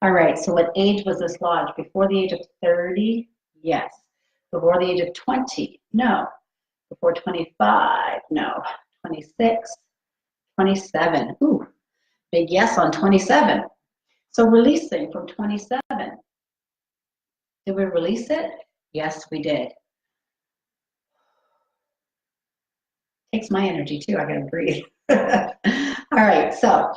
Speaker 1: All right, so what age was this lodged? Before the age of 30? Yes. Before the age of 20? No. Before 25? No. 26? 27? Ooh, big yes on 27. So releasing from 27. Did we release it? Yes, we did. Takes my energy too, I gotta breathe. All right, so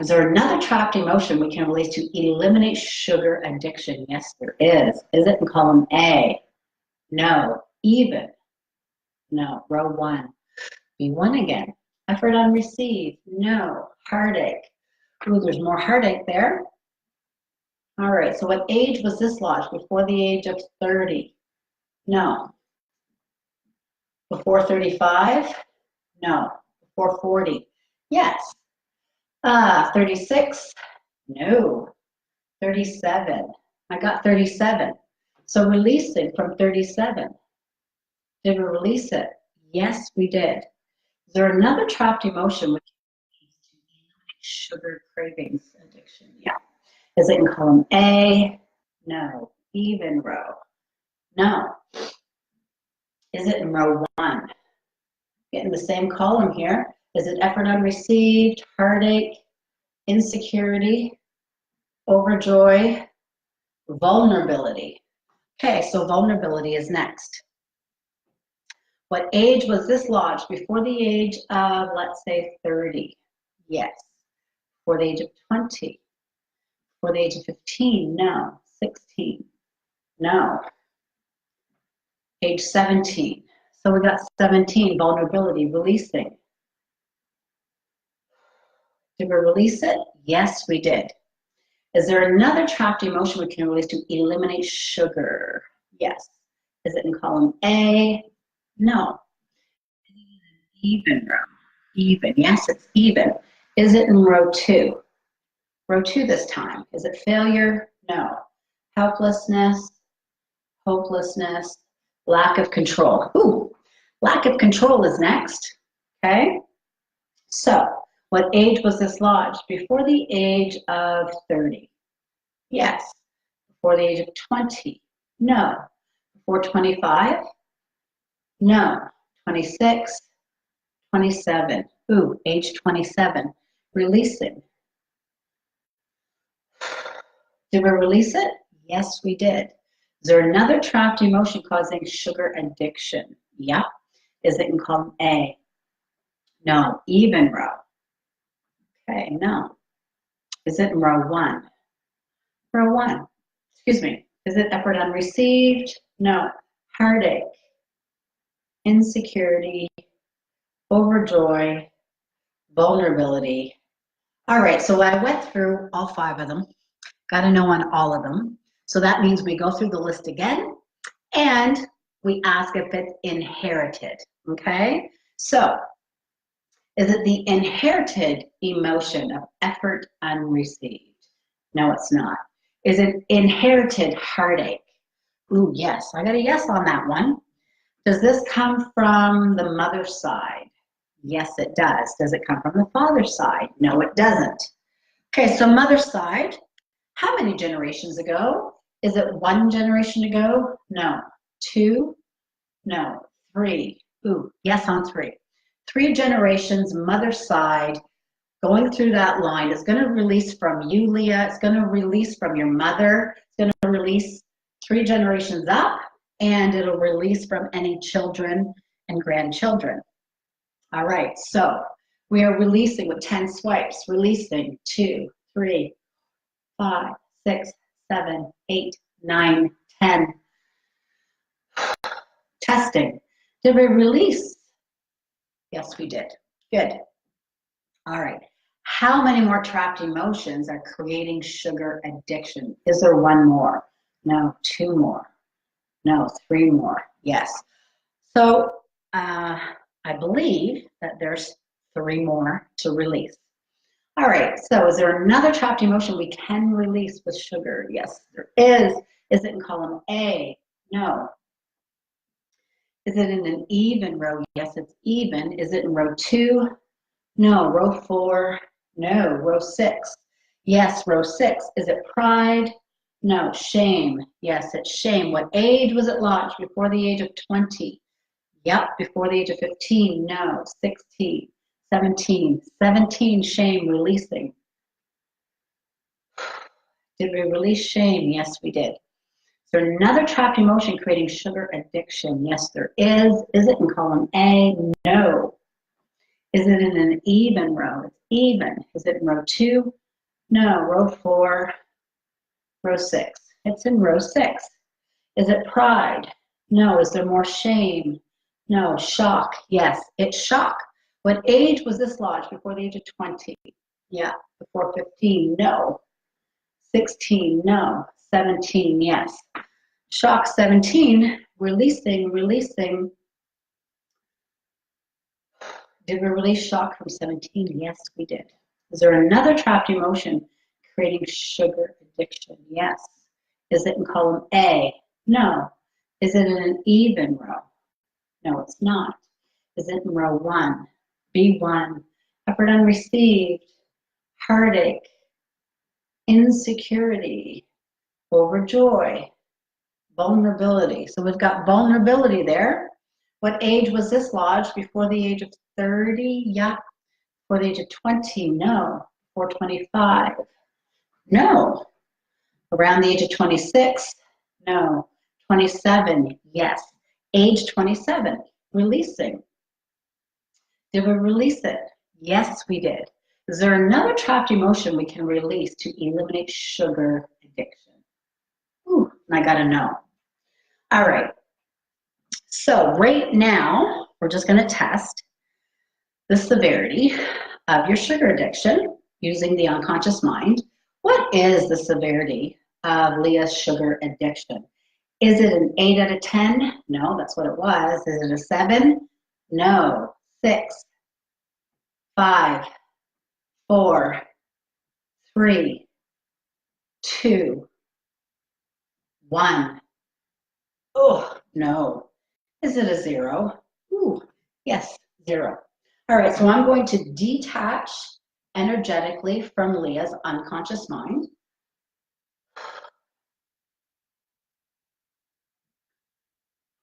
Speaker 1: is there another trapped emotion we can release to eliminate sugar addiction? Yes, there is. Is it in column A? No. Even? No. Row 1. B1 again. Effort unreceived? No. Heartache? Ooh, there's more heartache there. All right, so what age was this lodged? Before the age of 30? No. Before 35? No. Before 40? Yes. 36? No. 37. I got 37. So releasing from 37. Did we release it? Yes, we did. Is there another trapped emotion which leads to eliminate sugar cravings addiction? Yeah. Is it in column A? No. Even row? No. Is it in row 1? Getting the same column here. Is it effort unreceived, heartache, insecurity, overjoy, vulnerability? Okay, so vulnerability is next. What age was this lodged? Before the age of, let's say, 30? Yes. Before the age of 20? Before the age of 15? No. 16? No. Age 17? So we got 17, vulnerability, releasing. Did we release it? Yes, we did. Is there another trapped emotion we can release to eliminate sugar? Yes. Is it in column A? No. Even row. Even. Yes, it's even. Is it in row 2? Row 2 this time. Is it failure? No. Helplessness, hopelessness, lack of control. Ooh, lack of control is next. Okay? So, what age was this lodged? Before the age of 30? Yes. Before the age of 20? No. Before 25? No. 26? 27? Ooh, age 27. Releasing. Did we release it? Yes, we did. Is Is there another trapped emotion causing sugar addiction? Yep. Is it in column A? No. Even row. Okay, no. Is it in row 1? Row 1. Excuse me. Is it effort unreceived? No. Heartache, insecurity, overjoy, vulnerability. All right, so I went through all 5 of them. Got to know on all of them. So that means we go through the list again and we ask if it's inherited, okay? So, is it the inherited emotion of effort unreceived? No, it's not. Is it inherited heartache? Ooh, yes, I got a yes on that one. Does this come from the mother's side? Yes, it does. Does it come from the father's side? No, it doesn't. Okay, so mother's side, how many generations ago? Is it 1 generation ago? No. 2? No. 3? Ooh, yes on 3. 3 generations, mother's side, going through that line is going to release from you, Leah. It's going to release from your mother. It's going to release 3 generations up, and it'll release from any children and grandchildren. All right, so we are releasing with 10 swipes, releasing 2, 3, 5, 6, 7, 8, 9, 10. Testing. Did we release? Yes, we did. Good. All right. How many more trapped emotions are creating sugar addiction? Is there 1 more? No. 2 more? No. 3 more? Yes. So I believe that there's 3 more to release. All right, so is there another trapped emotion we can release with sugar? Yes, there is. Is it in column A? No. Is it in an even row? Yes, it's even. Is it in row 2? No. Row 4? No. Row 6? Yes, row 6. Is it pride? No. Shame? Yes, it's shame. What age was it launched? Before the age of 20? Yep, before the age of 15. No. 16. 17. 17, shame, releasing. Did we release shame? Yes, we did. Is there another trapped emotion creating sugar addiction? Yes, there is. Is it in column A? No. Is it in an even row? It's even. Is it in row 2? No. Row 4? Row 6? It's in row 6. Is it pride? No. Is there more shame? No. Shock? Yes, it's shock. What age was this lodged? Before the age of 20? Yeah. Before 15? No. 16? No. 17? Yes. Shock 17, releasing. Did we release shock from 17? Yes, we did. Is there another trapped emotion creating sugar addiction? Yes. Is it in column A? No. Is it in an even row? No, it's not. Is it in row 1? B1, effort unreceived, heartache, insecurity, overjoy, vulnerability. So we've got vulnerability there. What age was this lodged? Before the age of 30? Yeah. Before the age of 20? No. Before 25? No. Around the age of 26? No. 27? Yes. Age 27? Releasing. Did we release it? Yes, we did. Is there another trapped emotion we can release to eliminate sugar addiction? Ooh, and I gotta know. All right. So right now, we're just going to test the severity of your sugar addiction using the unconscious mind. What is the severity of Leah's sugar addiction? Is it an 8 out of 10? No, that's what it was. Is it a 7? No. 6, 5, 4, 3, 2, 1. Oh, no. Is it a 0? Ooh, yes, 0. All right, so I'm going to detach energetically from Leah's unconscious mind.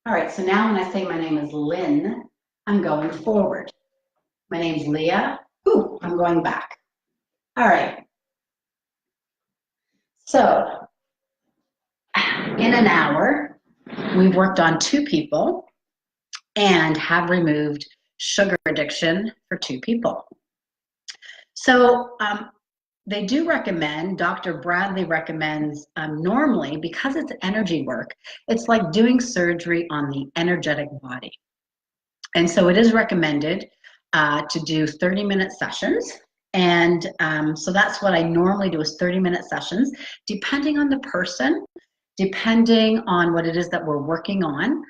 Speaker 1: All right, so now when I say my name is Lynn, I'm going forward. My name's Leah. Ooh, I'm going back. All right. So in an hour, we've worked on 2 people and have removed sugar addiction for 2 people. So they do recommend, Dr. Bradley recommends, normally, because it's energy work, it's like doing surgery on the energetic body. And so it is recommended to do 30-minute sessions. And so that's what I normally do, is 30-minute sessions, depending on the person, depending on what it is that we're working on.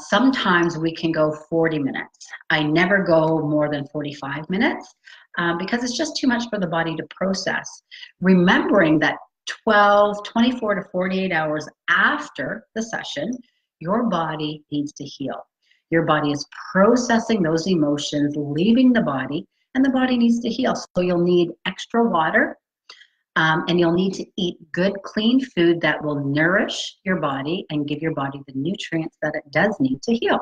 Speaker 1: Sometimes we can go 40 minutes. I never go more than 45 minutes because it's just too much for the body to process. Remembering that 24 to 48 hours after the session, your body needs to heal. Your body is processing those emotions, leaving the body, and the body needs to heal. So you'll need extra water, and you'll need to eat good, clean food that will nourish your body and give your body the nutrients that it does need to heal.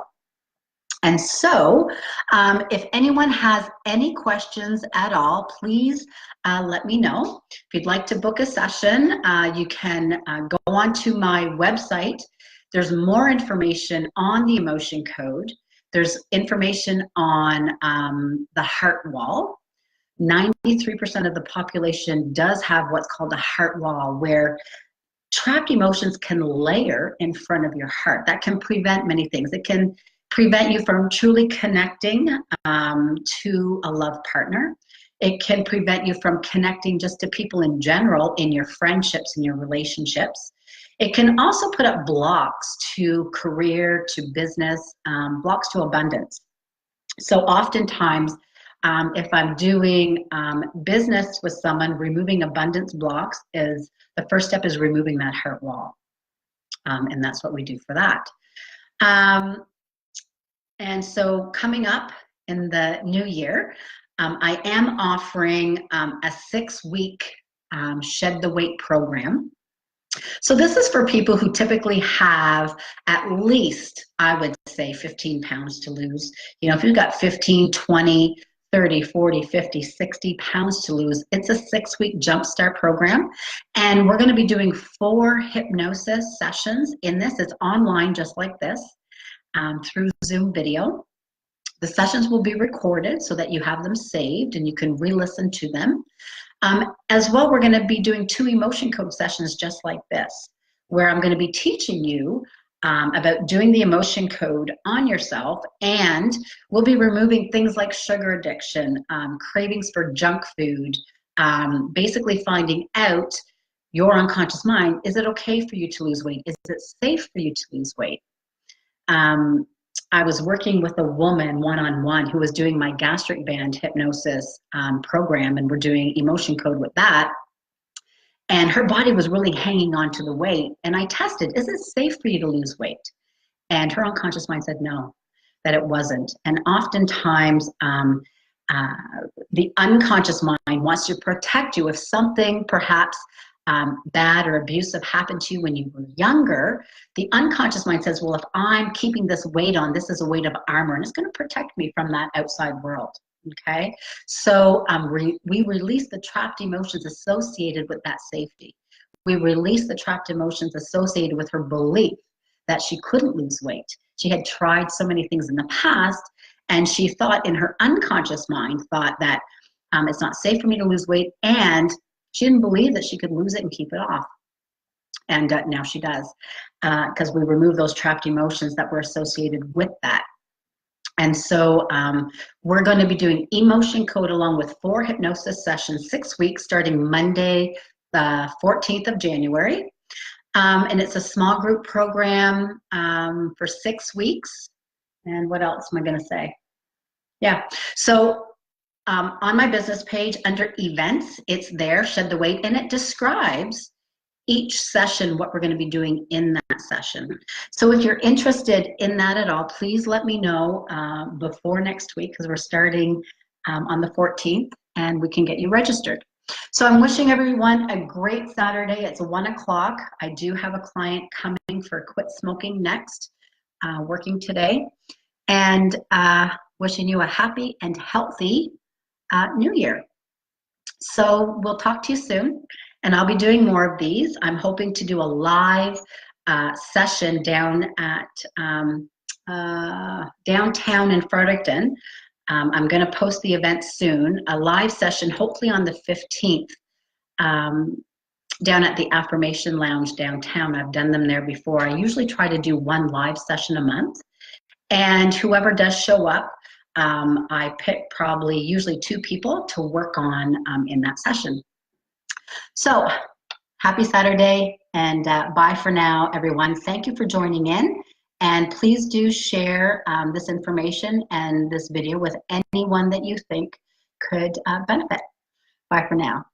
Speaker 1: And so if anyone has any questions at all, please let me know. If you'd like to book a session, you can go onto my website. There's more information on the emotion code. There's information on the heart wall. 93% of the population does have what's called a heart wall, where trapped emotions can layer in front of your heart. That can prevent many things. It can prevent you from truly connecting to a love partner. It can prevent you from connecting just to people in general in your friendships and your relationships. It can also put up blocks to career, to business, blocks to abundance. So oftentimes, if I'm doing business with someone, removing abundance blocks is the first step, is removing that heart wall. And that's what we do for that. And so coming up in the new year, I am offering a 6-week Shed the Weight program. So this is for people who typically have at least, I would say, 15 pounds to lose. You know, if you've got 15, 20, 30, 40, 50, 60 pounds to lose, it's a 6-week jumpstart program. And we're going to be doing 4 hypnosis sessions in this. It's online, just like this, through Zoom video. The sessions will be recorded so that you have them saved and you can re-listen to them. As well, we're going to be doing 2 emotion code sessions just like this, where I'm going to be teaching you about doing the emotion code on yourself, and we'll be removing things like sugar addiction, cravings for junk food, basically finding out your unconscious mind. Is it okay for you to lose weight? Is it safe for you to lose weight? I was working with a woman one-on-one who was doing my gastric band hypnosis program, and we're doing emotion code with that. And her body was really hanging on to the weight. And I tested, is it safe for you to lose weight? And her unconscious mind said no, that it wasn't. And oftentimes, the unconscious mind wants to protect you. If something perhaps bad or abusive happened to you when you were younger, the unconscious mind says, well, if I'm keeping this weight on, this is a weight of armor, and it's going to protect me from that outside world. Okay, so we release the trapped emotions associated with that safety. We release the trapped emotions associated with her belief that she couldn't lose weight. She had tried so many things in the past, and she thought, in her unconscious mind, thought that it's not safe for me to lose weight, and she didn't believe that she could lose it and keep it off. And now she does, because we remove those trapped emotions that were associated with that. And so we're going to be doing emotion code along with 4 hypnosis sessions, 6 weeks, starting Monday, the 14th of January. And it's a small group program for 6 weeks. And what else am I going to say? Yeah, so on my business page under events, it's there, Shed the Weight, and it describes each session, what we're going to be doing in that session. So if you're interested in that at all, please let me know before next week, because we're starting on the 14th, and we can get you registered. So I'm wishing everyone a great Saturday. It's 1 o'clock. I do have a client coming for Quit Smoking next, working today, and wishing you a happy and healthy New Year. So we'll talk to you soon. And I'll be doing more of these. I'm hoping to do a live session down at downtown in Fredericton. I'm going to post the event soon, a live session, hopefully on the 15th, down at the Affirmation Lounge downtown. I've done them there before. I usually try to do one live session a month. And whoever does show up, I pick probably usually 2 people to work on in that session. So happy Saturday, and bye for now, everyone. Thank you for joining in. And please do share this information and this video with anyone that you think could benefit. Bye for now.